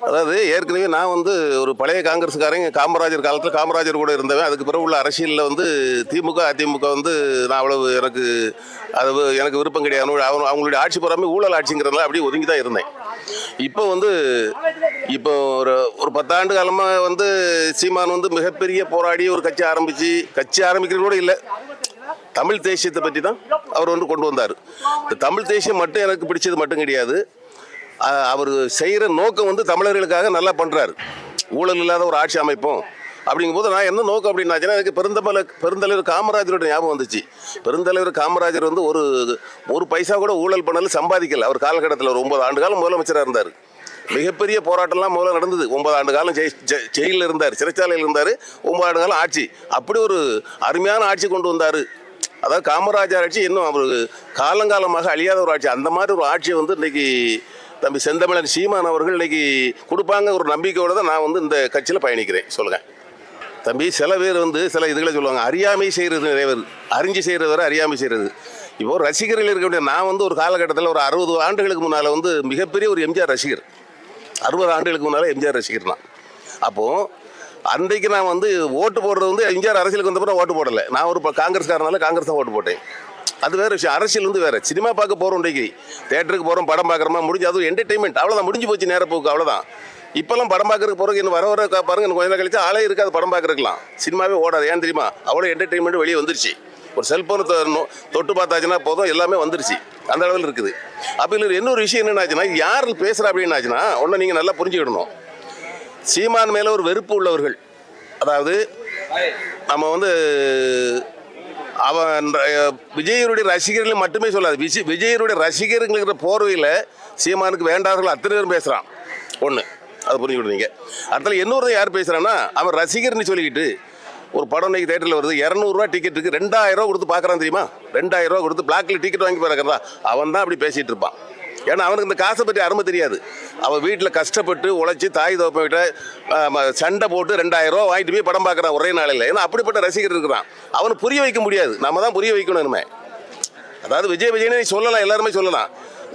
அதாவது ஏற்கனவே நான் வந்து ஒரு பழைய காங்கிரஸ்காரங்க காமராஜர் காலத்தில் காமராஜர் கூட இருந்தவன். அதுக்கு பிறகு உள்ள அரசியலில் வந்து திமுக அதிமுக வந்து நான் அவ்வளவு எனக்கு விருப்பம் கிடையாது. அவங்களுடைய ஆட்சி போறாமல் ஊழல் ஆட்சிங்கிறதுனால அப்படியே ஒதுங்கி தான் இருந்தேன். இப்போ ஒரு 10 ஆண்டு காலமாக வந்து சீமான் வந்து மிகப்பெரிய போராடி ஒரு கட்சி ஆரம்பிக்கிறது கூட இல்லை. தமிழ் தேசியத்தை பற்றி தான் அவர் வந்து கொண்டு வந்தார். இந்த தமிழ் தேசியம் மட்டும் எனக்கு பிடிச்சது மட்டும் கிடையாது. அவர் செய்கிற நோக்கம் வந்து தமிழர்களுக்காக நல்லா பண்ணுறாரு. ஊழல் இல்லாத ஒரு ஆட்சி அமைப்போம் அப்படிங்கும்போது நான் என்ன நோக்கம் அப்படின்னாச்சுன்னா, எனக்கு பெருந்தலைவர் காமராஜரோட ஞாபகம் வந்துச்சு. பெருந்தலைவர் காமராஜர் வந்து ஒரு பைசா கூட ஊழல் பண்ணல, சம்பாதிக்கல. அவர் காலகட்டத்தில் ஒரு 9 ஆண்டு காலம் முதலமைச்சராக இருந்தார். மிகப்பெரிய போராட்டம்லாம் முதல்ல நடந்தது. 9 ஆண்டு காலம் ஜெயிலில் இருந்தார், சிறைச்சாலையில் இருந்தார். 9 ஆண்டு காலம் ஆட்சி. அப்படி ஒரு அருமையான ஆட்சி கொண்டு வந்தார். அதாவது காமராஜர் ஆட்சி இன்னும் அவர் காலங்காலமாக அழியாத ஒரு ஆட்சி. அந்த மாதிரி ஒரு ஆட்சியை வந்து இன்னைக்கு தம்பி செந்தமிழன் சீமான் அவர்கள் இன்னைக்கு கொடுப்பாங்க ஒரு நம்பிக்கையோடு தான் நான் வந்து இந்த கட்சியில் பயணிக்கிறேன். சொல்லுங்கள் தம்பி, சில பேர் வந்து சில இதுகளை சொல்லுவாங்க, அறியாமை செய்கிறது நிறைவேறு, அறிஞ்சு செய்கிறது வரை அறியாமை செய்கிறது. இப்போ ரசிகர்கள் இருக்க வேண்டிய நான் வந்து ஒரு காலகட்டத்தில் ஒரு 60 ஆண்டுகளுக்கு முன்னால் வந்து மிகப்பெரிய ஒரு எம்ஜிஆர் ரசிகர். 60 ஆண்டுகளுக்கு முன்னால் எம்ஜிஆர் ரசிகர் நான். அப்போது அன்றைக்கு நான் வந்து ஓட்டு போடுறது வந்து எம்ஜிஆர் அரசியலுக்கு வந்தப்போ ஓட்டு போடலை. நான் ஒரு காங்கிரஸ்காரனால காங்கிரஸ் தான் ஓட்டு போட்டேன். அது வேறு விஷயம். அரசியல் வந்து வேறு. சினிமா பார்க்க போகிறோம், இன்றைக்கு தேட்டருக்கு போகிறோம், படம் பார்க்குறோமா, முடிஞ்சு அது என்டர்டெயின்மெண்ட், அவ்வளோதான், முடிஞ்சு போச்சு நேரப்போக்கு, அவ்வளோதான். இப்போல்லாம் படம் பார்க்குறதுக்கு போகிறதுக்கு இன்னும் வர பாருங்க, இன்னும் கொஞ்சம் கழிச்சு ஆளே இருக்காது படம் பார்க்குறதுக்கலாம். சினிமாவே ஓடாது. ஏன் தெரியுமா? அவ்வளோ என்டர்டெயின்மெண்ட் வெளியே வந்துருச்சு. ஒரு செல்ஃபோனை தொட்டு பார்த்தாச்சுன்னா போதும், எல்லாமே வந்துருச்சு. அந்த அளவில் இருக்குது. அப்போ இல்லை இன்னொரு விஷயம் என்னென்னாச்சுன்னா, யார் பேசுகிறா அப்படின்னாச்சுன்னா ஒன்று நீங்கள் நல்லா புரிஞ்சுக்கிடணும். சீமான் மேலே ஒரு வெறுப்பு உள்ளவர்கள், அதாவது நம்ம வந்து அவன் விஜயருடைய ரசிகர்கள் மட்டுமே சொல்லாது, விஜயருடைய ரசிகர்களுங்கிற போர்வையில் சீமானுக்கு வேண்டாதவர்கள் அத்தனை பேரும் பேசுகிறான். ஒன்று அதை புரிஞ்சுக்கிடுவீங்க. அடுத்த இன்னொரு யார் பேசுகிறான்னா, அவன் ரசிகர்னு சொல்லிக்கிட்டு ஒரு படம் இன்னைக்கு தேட்டரில் வருது, 200 ரூபா டிக்கெட்டுக்கு 2000 ரூபா கொடுத்து பார்க்குறான் தெரியுமா? 2000 ரூபா கொடுத்து பிளாக்ல டிக்கெட் வாங்கி பார்க்குறதா, அவன் தான் அப்படி பேசிகிட்டு இருப்பான். ஏன்னா அவனுக்கு இந்த காசை பற்றி அருமை தெரியாது. அவன் வீட்டில் கஷ்டப்பட்டு உழைச்சி தாய் தோப்பிட்ட சண்டை போட்டு 2000 ரூபா வாங்கிட்டு போய் படம் பார்க்குறான் ஒரே நாளில். ஏன்னா அப்படிப்பட்ட ரசிகர் இருக்கிறான். அவனுக்கு புரிய வைக்க முடியாது, நம்ம தான் புரிய வைக்கணும். இனிமே அதாவது விஜய்னே சொல்லலாம், எல்லாருமே சொல்லலாம்.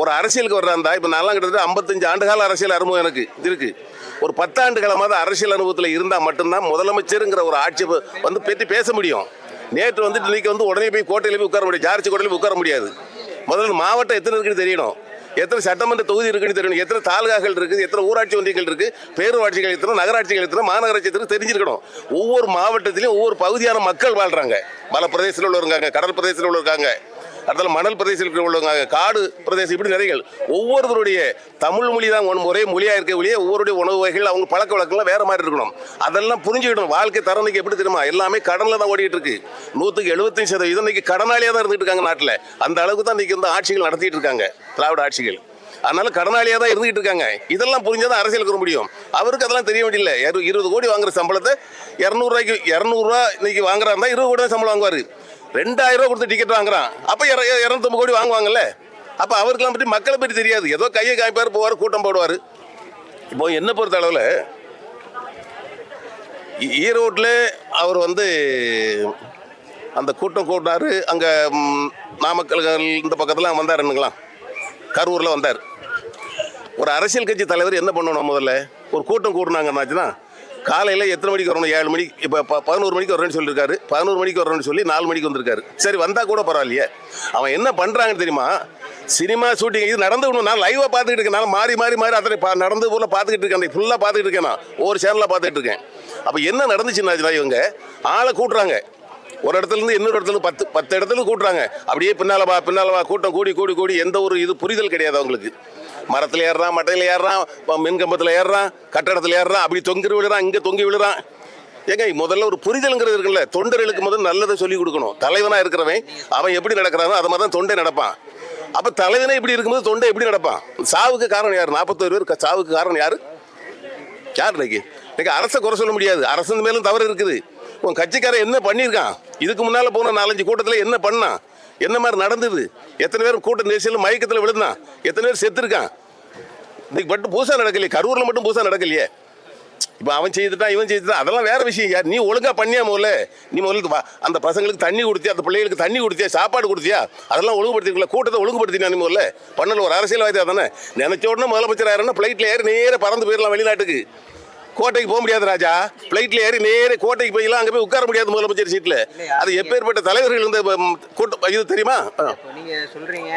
ஒரு அரசியலுக்கு வர்றாந்தா, இப்போ நான்லாம் கிட்டத்தட்ட 55 ஆண்டுகால அரசியல் அனுபவம் எனக்கு இருக்குது. ஒரு 10 ஆண்டு காலமாக அரசியல் அனுபவத்தில் இருந்தால் மட்டும்தான் முதலமைச்சருங்கிற ஒரு ஆட்சி வந்து பற்றி பேச முடியும். நேற்று வந்துட்டு இன்னைக்கு வந்து உடனே போய் கோட்டையில் போய் உட்கார முடியாது, ஜார்ஜ் கோட்டையில் போய் உட்கார முடியாது. முதல்ல மாவட்டம் எத்தனை இருக்குன்னு தெரியணும், எத்தனை சட்டமன்ற தொகுதி இருக்குன்னு தெரியணும், எத்தனை தாலுகாக்கள் இருக்குது, எத்தனை ஊராட்சி ஒன்றியங்கள் இருக்குது, பேரூராட்சிகள் எத்தனை, நகராட்சிகள் எத்தனை, மாநகராட்சி எத்தனை தெரிஞ்சிருக்கணும். ஒவ்வொரு மாவட்டத்திலையும் ஒவ்வொரு பகுதியான மக்கள் வாழ்கிறாங்க. மலை பிரதேசத்தில் உள்ளவங்க, கடல் பிரதேசத்தில் உள்ளவங்க, அடுத்த மணல் பிரதேசத்தில் உள்ளவங்க, காடு பிரதேசம், இப்படி நிறைய. ஒவ்வொருத்தருடைய தமிழ் மொழி தான் ஒரே மொழியாக இருக்க வழியே ஒவ்வொருடைய உணவு வகைகள், அவங்க பழக்க வழக்கம்லாம் வேறு மாதிரி இருக்கணும். அதெல்லாம் புரிஞ்சுக்கிடணும். வாழ்க்கை தரணிக்கு எப்படி தெரியுமா? எல்லாமே கடனில் தான் ஓடிட்டு இருக்கு. 100% இன்னைக்கு கடனாளியாக தான் இருந்துகிட்டு இருக்காங்க நாட்டில். அந்த அளவுக்கு தான் இன்னைக்கு வந்து ஆட்சிகள் நடத்திட்டு இருக்காங்க, திராவிட ஆட்சிகள். அதனால கடனாளியாக தான் இருந்துகிட்டு இருக்காங்க. இதெல்லாம் புரிஞ்சாதான் அரசியலுக்கு வர முடியும். அவருக்கு அதெல்லாம் தெரிய வேண்டியதில்லை. 20 கோடி வாங்குற சம்பளத்தை 200 ரூபா இன்னைக்கு வாங்குறாருந்தா 20 கோடி தான் சம்பளம் வாங்குவார். 2000 ரூபா கொடுத்து டிக்கெட் வாங்குறான், அப்போ 250 கோடி வாங்குவாங்கல்ல. அப்போ அவருக்கெல்லாம் பற்றி மக்களை பற்றி தெரியாது. ஏதோ கையை காய்ப்பார், போவார், கூட்டம் போடுவார். இப்போ என்ன பொறுத்த அளவில் ஈரோட்டில் அவர் வந்து அந்த கூட்டம் கூட்டினார். அங்கே நாமக்கல் இந்த பக்கத்தில் வந்தாருன்னுங்களா, கரூரில் வந்தார். ஒரு அரசியல் கட்சி தலைவர் என்ன பண்ணணும்? முதல்ல ஒரு கூட்டம் கூட்டினாங்கன்னாச்சுன்னா காலையில் எத்தனை மணிக்கு வரணும்? 7 மணிக்கு. இப்போ 11 மணிக்கு வரணும்னு சொல்லியிருக்காரு. 11 மணிக்கு வரணும்னு சொல்லி 4 மணிக்கு வந்திருக்காரு. சரி, வந்தால் கூட பரவாயில்லையே. அவன் என்ன பண்ணுறாங்கன்னு தெரியுமா? சினிமா ஷூட்டிங் இது நடந்து நான் லைவாக பார்த்துக்கிட்டு இருக்கேன். நான் மாறி அத்தனை நடந்து போல பார்த்துக்கிட்டு இருக்கேன். அந்த ஃபுல்லாக பார்த்துக்கிட்டு இருக்கேன். நான் ஒவ்வொரு சேனலாக பார்த்துக்கிட்டு இருக்கேன். அப்போ என்ன நடந்துச்சுன்னா, இவங்க ஆளை கூட்டுறாங்க. ஒரு இடத்துலேருந்து இன்னொரு இடத்துல 10 இடத்துல கூட்டுறாங்க. அப்படியே பின்னால் வா கூட்டம் கூடி எந்த ஒரு இது புரிதல் கிடையாது அவங்களுக்கு. மரத்தில் ஏறுறான், மட்டையில் ஏறுறான், மின்கம்பத்தில் ஏறுறான், கட்டடத்தில் ஏறுறான், அப்படி தொங்கி விழுறான், இங்கே தொங்கி விழுறான். ஏங்க முதல்ல ஒரு புரிதலுங்கிறது இருக்குல்ல. தொண்டர்களுக்கு முதல்ல நல்லதை சொல்லிக் கொடுக்கணும். தலைவனாக இருக்கிறவன் அவன் எப்படி நடக்கிறானோ அது மாதிரி தான் தொண்டை நடப்பான். அப்போ தலைவனே இப்படி இருக்கும்போது தொண்டை எப்படி நடப்பான்? சாவுக்கு காரணம் யார்? 41 பேர் சாவுக்கு காரணம் யார்? இன்னைக்கு அரசை குறை சொல்ல முடியாது. அரசு மேலும் தவறு இருக்குது. உன் கட்சிக்காரன் என்ன பண்ணியிருக்கான்? இதுக்கு முன்னால் போன 4-5 கூட்டத்தில் என்ன பண்ணான்? என்ன மாதிரி நடந்தது? எத்தனை பேர் கூட்ட நெரிசல் மயக்கத்தில் விழுந்தான்? எத்தனை பேர் செத்துருக்கான்? இன்னைக்கு மட்டும் புதுசாக நடக்கலையே, கரூரில் மட்டும் புதுசாக நடக்கலையே. இப்போ அவன் செய்துட்டான் இவன் செய்துட்டான் அதெல்லாம் வேற விஷயம் யார். நீ ஒழுங்கா பண்ணியா நீ முதல்ல அந்த பசங்களுக்கு தண்ணி கொடுத்தியா, அந்த பிள்ளைகளுக்கு தண்ணி கொடுத்தியா, சாப்பாடு கொடுத்தியா, அதெல்லாம் ஒழுங்குபடுத்திருக்கல. கூட்டத்தை ஒழுங்குபடுத்தினா நீ முதல்ல பண்ணல. ஒரு அரசியல்வாதியா தானே நினைச்ச உடனே முதலமைச்சர் யாருன்னா ஃப்ளைட்டில் ஏறி நேராக பறந்து போயிடலாம் வெளிநாட்டுக்கு. கோட்டைக்கு போக முடியாது ராஜா. ஃப்ளைட்டில் ஏறி நேரே கோட்டைக்கு போய்லாம் அங்கே போய் உட்கார முடியாது முதலமைச்சர் சீட்டில். அது எப்பேற்பட்ட தலைவர்கள் இந்த கூட்டம் இது தெரியுமா? நீங்க சொல்றீங்க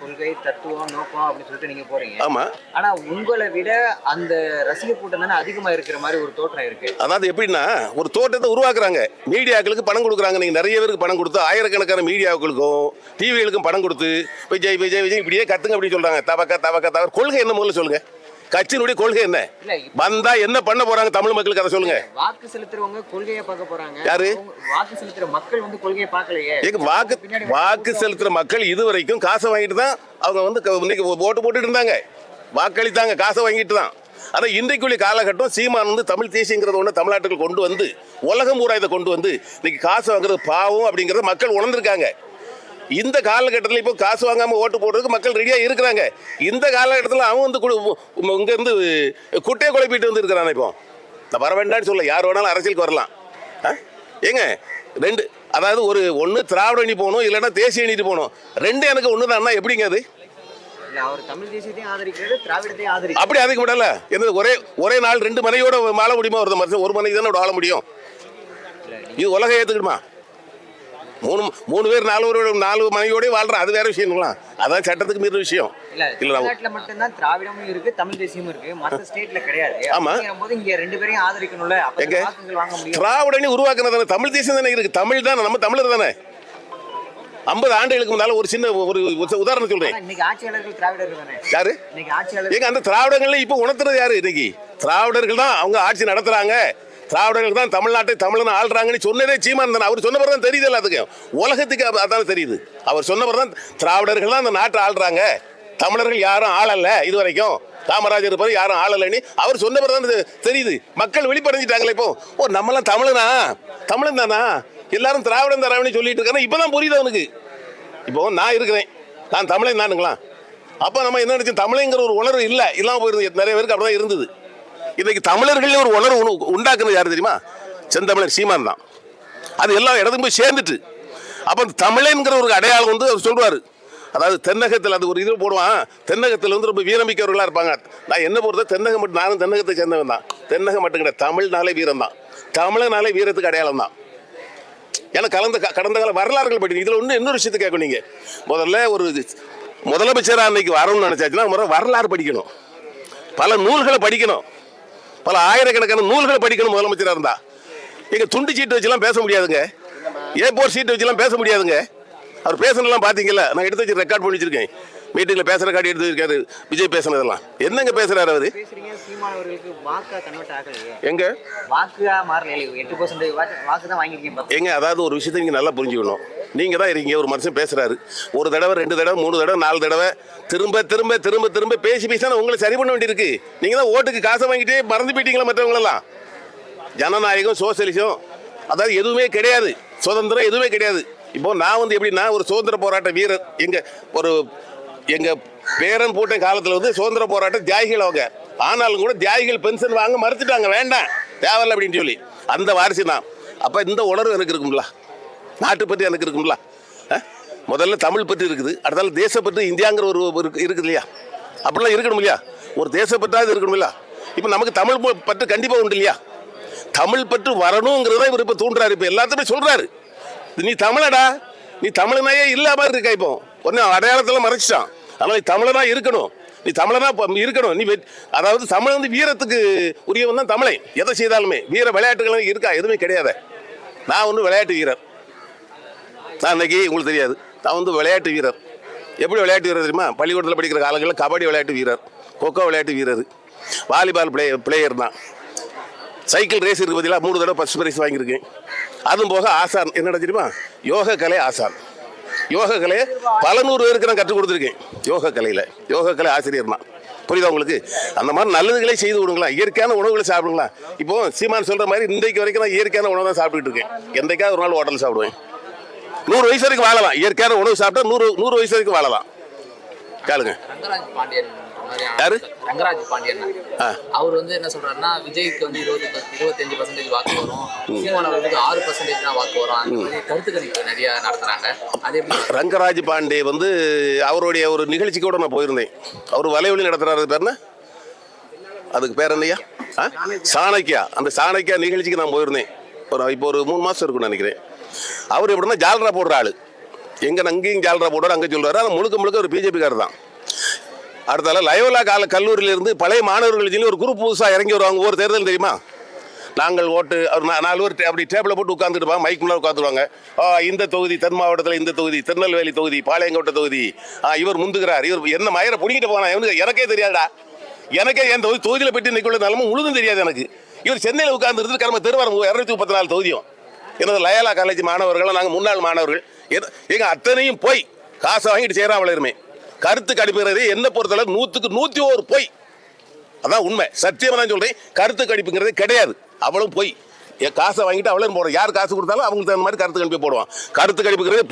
கொள்கை தத்துவம் நோக்கம் அப்படின்னு சொல்லிட்டு நீங்க போறீங்க. ஆமா. ஆனா உங்களை விட அந்த ரசிகர் கூட்டம் தானே அதிகமா இருக்கிற மாதிரி ஒரு தோற்றம் இருக்கு. அதாவது எப்படின்னா ஒரு தோட்டத்தை உருவாக்குறாங்க, மீடியாக்களுக்கு பணம் கொடுக்குறாங்க. நீங்க நிறைய பேருக்கு பணம் கொடுத்து ஆயிரக்கணக்கான மீடியாக்களுக்கும் டிவிகளுக்கும் பணம் கொடுத்து விஜய் விஜய் விஜய் இப்படியே கத்துங்க அப்படின்னு சொல்றாங்க. தவக்க கொள்கை என்ன முதல்ல சொல்லுங்க. கட்சியினுடைய கொள்கை என்ன? வந்தா என்ன பண்ண போறாங்க தமிழ் மக்களுக்கு அதை சொல்லுங்க. வாக்கு செலுத்துறவங்க கொள்கையை பார்க்க போறாங்க. யாரு வாக்கு செலுத்துற மக்கள் வந்து கொள்கையை பார்க்கலையே. வாக்கு செலுத்துற மக்கள் இதுவரைக்கும் காசை வாங்கிட்டு தான் அவங்க வந்து இன்னைக்கு ஓட்டு போட்டுட்டு இருந்தாங்க, வாக்களித்தாங்க, காசை வாங்கிட்டு தான். ஆனால் இன்றைக்குள்ள காலகட்டம் சீமான் வந்து தமிழ் தேசியங்கிறத ஒன்று தமிழ்நாட்டுக்கு கொண்டு வந்து உலகம் பூரா இதை கொண்டு வந்து இன்னைக்கு காசு வாங்குறது பாவம் அப்படிங்கிறத மக்கள் உணர்ந்திருக்காங்க. இந்த காலகட்டத்தில் இப்போ காசு வாங்காமல் ஓட்டு போடுறதுக்கு மக்கள் ரெடியாக இருக்கிறாங்க. இந்த காலகட்டத்தில் அவன் வந்து இங்கேருந்து குட்டையை குழப்பிட்டு வந்து இருக்கிறான். இப்போ நான் வர வேண்டாம்னு சொல்ல, யார் வேணாலும் அரசியலுக்கு வரலாம். ஏங்க ரெண்டு, அதாவது ஒன்று திராவிட அணி போகணும், இல்லைன்னா தேசிய அணிட்டு போகணும். ரெண்டு எனக்கு ஒன்று தான்னா எப்படிங்க அது? அப்படி அதிக முடியல. ஒரே நாள் ரெண்டு மனையோட வாழ முடியுமா? ஒரு மனைவி தானே வாழ முடியும். இது உலகம் ஏற்றுக்கிடுமா? மூணு பேர் நாலு மனைவியோடய வாழ்றோம், அது வேற விஷயங்களா? அதான் சட்டத்துக்கு மீற விஷயம். இல்ல மட்டும்தான் திராவிடமும் இருக்கு, தமிழ் தேசியமும் இருக்கு, மற்ற ஸ்டேட்ல கிடையாது. ஆமா, இங்க ரெண்டு பேரையும் ஆதரிக்கணும்ல. திராவிட அணி உருவாக்குனதானே தமிழ் தேசியம் தானே இருக்கு. தமிழ் தானே, நம்ம தமிழர் தானே. 50 ஆண்டுகளுக்கு முன்னால ஒரு சின்ன ஒரு உதாரணம் சொல்றேன். இன்னைக்கு ஆட்சியாளர்கள் திராவிடர்கள் தானே. யாரு இன்னைக்கு ஆட்சியாளர்? ஏங்க அந்த திராவிடங்கள்ல இப்ப உணர்த்துறது யாரு? இன்னைக்கு திராவிடர்கள் தான் அவங்க ஆட்சி நடத்துறாங்க, திராவிடர்கள் தான் தமிழ்நாட்டை தமிழன் ஆள்றாங்கன்னு சொன்னதே சீமான் தானே. அவர் சொன்ன பிறகு தான் தெரியுது எல்லாத்துக்கும், உலகத்துக்கு அதான் தெரியுது. அவர் சொன்ன பிறகு தான் திராவிடர்கள் தான் அந்த நாட்டை ஆள்றாங்க, தமிழர்கள் யாரும் ஆளல்ல இது வரைக்கும், காமராஜர் இருப்பது யாரும் ஆளலைன்னு அவர் சொன்ன பிறகு தான் தெரியுது. மக்கள் வெளிப்படைஞ்சிட்டாங்களே இப்போ. நம்மளாம் தமிழன் தானா, எல்லாரும் திராவிடம் தராவின்னு சொல்லிட்டு இருக்காங்க. இப்பதான் புரியுது அவனுக்கு. இப்போ நான் இருக்கிறேன், நான் தமிழன் தானுங்களா? அப்போ நம்ம என்ன நினைச்சோம், தமிழங்கிற ஒரு உணர்வு இல்லை, இல்லாமல் போயிருந்தது. நிறைய பேருக்கு அப்படிதான் இருந்தது. இன்னைக்கு தமிழர்களே ஒரு உணர்வு உண்டாக்குறது யாரு தெரியுமா? செந்தமிழர் சீமான் தான். அது எல்லா இடத்துக்கும் போய் சேர்ந்துட்டு அப்போ தமிழன்கிற ஒரு அடையாளம் வந்து அவர் சொல்வார். அதாவது தென்னகத்தில் அது ஒரு இது போடுவான், தென்னகத்தில் வந்து ரொம்ப வீரமிக்கவர்களாக இருப்பாங்க. நான் என்ன பொறுத்த தென்னகம் மட்டும், நானும் தென்னகத்தை சேர்ந்தவன் தான். தென்னகம் மட்டும் கிடையாது, தமிழ்னாலே வீரம் தான், தமிழனாலே வீரத்துக்கு அடையாளம் தான். ஏன்னா கடந்த கால வரலாறுகள் படிக்கணும். இதில் இன்னொரு விஷயத்தை கேட்கணும். நீங்கள் முதல்ல ஒரு முதலமைச்சராக அன்னைக்கு வரணும்னு நினச்சாச்சுன்னா வரலாறு படிக்கணும், பல நூல்களை படிக்கணும், பல ஆயிரக்கணக்கான நூல்களை படிக்கணும் முதலமைச்சராக இருந்தா. எங்க துண்டு சீட்டு வச்சுலாம் பேச முடியாதுங்க, A4 சீட்டு வச்சுலாம் பேச முடியாதுங்க. அவர் பேசுனதெல்லாம் பார்த்தீங்கல்ல, நான் எடுத்து வச்சு ரெக்கார்ட் பண்ணி வச்சிருக்கேன். மீட்டிங்கில் பேசுகிற காட்டி எடுத்து வச்சிருக்காரு விஜய் பேசுனதெல்லாம். என்னங்க பேசுறாரு அவரு? எங்க எங்க அதாவது ஒரு விஷயத்தை நீங்க நல்லா புரிஞ்சுக்கணும். நீங்க தான் இருக்கீங்க, ஒரு மனுஷன் பேசுறாரு, ஒரு தடவை 2 தடவை 3 தடவை 4 தடவை திரும்ப திரும்ப திரும்ப திரும்ப பேசி தான் உங்களை சரி பண்ண வேண்டியிருக்கு. நீங்க தான் ஓட்டுக்கு காசை வாங்கிட்டே மறந்து போயிட்டீங்களா மற்றவங்களெல்லாம்? ஜனநாயகம் சோசியலிசம் அதாவது எதுவுமே கிடையாது, சுதந்திரம் எதுவுமே கிடையாது. இப்போ நான் வந்து எப்படின்னா ஒரு சுதந்திர போராட்ட வீரர், எங்க பேரன் பூட்ட காலத்தில் வந்து சுதந்திர போராட்ட தியாகிகள் அவங்க. ஆனாலும் கூட தியாகிகள் பென்ஷன் வாங்க மறுத்துட்டாங்க, வேண்டாம் தேவையில்லை அப்படின்னு சொல்லி. அந்த வாரிசு தான். அப்போ இந்த உணர்வு எனக்கு இருக்கும்ல, நாட்டு பற்றி எனக்கு இருக்கும்ல. முதல்ல தமிழ் பற்றி இருக்குது, அடுத்தால தேசப்பற்று இந்தியாங்கிற ஒரு இருக்குது இல்லையா? அப்படிலாம் இருக்கணும் இல்லையா? ஒரு தேசப்பற்றாது இருக்கணும் இல்லையா? இப்போ நமக்கு தமிழ் பற்று கண்டிப்பாக உண்டு இல்லையா? தமிழ் பற்று வரணுங்கிறத இவர் இப்போ தூண்டுறாரு, இப்போ எல்லாத்தையுமே சொல்றாரு. நீ தமிழடா, நீ தமிழனாயே இல்லாம இருக்கா? இப்போ ஒன்னு அடையாளத்தில் மறைச்சிட்டான். அதனால நீ தமிழனா இருக்கணும், நீ தமிழனா இருக்கணும். நீ அதாவது தமிழ் வந்து வீரத்துக்கு உரியவன் தான் தமிழை. எதை செய்தாலுமே வீர விளையாட்டுகள் இருக்கா? எதுவுமே கிடையாது. நான் ஒன்று விளையாட்டு வீரர். நான் இன்னைக்கு உங்களுக்கு தெரியாது, நான் வந்து விளையாட்டு வீரர். எப்படி விளையாட்டு வீரர் தெரியுமா? பள்ளிக்கூடத்தில் படிக்கிற காலங்களில் கபடி விளையாட்டு வீரர், கொக்கோ விளையாட்டு வீரர், வாலிபால் பிளேயர் தான். சைக்கிள் ரேஸ் இருக்கு பார்த்தீங்களா, 3 தடவை ஃபர்ஸ்ட் பிரைஸ் வாங்கியிருக்கேன். அதுவும் போக ஆசான், என்னடா தெரியுமா? யோக கலை ஆசான். யோக கலையை பல 100 பேருக்கு நான் கற்றுக் கொடுத்துருக்கேன். யோக கலை ஆசிரியர் தான். புரியுதா உங்களுக்கு? அந்த மாதிரி நல்லதுகளே செய்து விடுங்களா, இயற்கையான உணவுகளை சாப்பிடுங்களா. இப்போ சீமான் சொல்ற மாதிரி இன்றைக்கு வரைக்கும் நான் இயற்கையான உணவு தான் சாப்பிட்டுட்டு இருக்கேன். என்றைக்காவது ஒரு நாள் ஹோட்டல் சாப்பிடுவேன். 100 வயசு வரைக்கும் வாழலாம், இயற்கையான உணவு சாப்பிட்டா 100 வயசு வரைக்கும் வாழலாம். கேளுங்க. யாரு? ரங்கராஜ் பாண்டியன். அவர் வந்து என்ன சொல்றாருன்னா, விஜய்க்கு வந்து 25% வாக்கு வரும், சீமான் அவர்களுக்கு 6% தான் வாக்கு வரும். அந்த மாதிரி கருத்து கணிப்பு நிறைய நடத்துறாங்க. அது எப்படி? ரங்கராஜ் பாண்டே வந்து அவருடைய ஒரு நிகழ்ச்சிக்கு கூட நான் போயிருந்தேன். அவர் வலைவலி நடத்துறாரு, பேர் என்ன, அதுக்கு பேர் என்னையா, சாணக்கியா. அந்த சாணக்கியா நிகழ்ச்சிக்கு நான் போயிருந்தேன். இப்போ ஒரு 3 மாதம் இருக்குன்னு நினைக்கிறேன். அவர் எப்படின்னா ஜால்ரா போடுற ஆள். அங்கேயும் ஜால்ரா போடுறாரு, அங்கே சொல்கிறாரு. ஆனால் முழுக்க ஒரு பிஜேபிக்காரர் தான். அடுத்தால லயோலா கல்லூரியிலிருந்து பழைய மாணவர்கள் சொல்லி ஒரு குரூப் புதுசாக இறங்கி வருவாங்க. ஒவ்வொரு தேர்தல் தெரியுமா, நாங்கள் ஓட்டு ஒரு 4 பேர் அப்படி டேபிளை போட்டு உட்காந்துருப்பாங்க, மைக் முன்னாடி உட்காந்துருவாங்க. இந்த தொகுதி தென் மாவட்டத்தில், இந்த தொகுதி திருநெல்வேலி தொகுதி, பாளையங்கோட்டை தொகுதி, இவர் முந்துகிறார், இவர் என்ன மயிரை பிடிக்கிட்டு போனா எனக்கே தெரியாதா. எனக்கே என் தொகுதியில் பெற்று நிற்கொள்ள நிலமும் முழுதும் தெரியாது எனக்கு. இவர் சென்னையில் உட்கார்ந்து கிளம்ப திருவாரம் 234 தொகுதியும். எனது லயோலா காலேஜ் மாணவர்கள், நாங்கள் முன்னாள் மாணவர்கள் எங்க அத்தனையும் போய் காசை வாங்கிட்டு செய்கிறான் வளருமே. கருத்து கணிப்புங்கிறது என்ன பொறுத்தளவு 100க்கு 101 போய். அதான் உண்மை, சத்தியமாக தான் சொல்கிறேன். கருத்து கணிப்புங்கிறது கிடையாது. அவ்வளவு போய் காசை வாங்கிட்டு அவ்வளோ போடுறோம். யார் காசு கொடுத்தாலும் அவங்களுக்கு தகுந்த மாதிரி கருத்து கணிப்பை போடுவான். கருத்து கணிப்புங்கிறது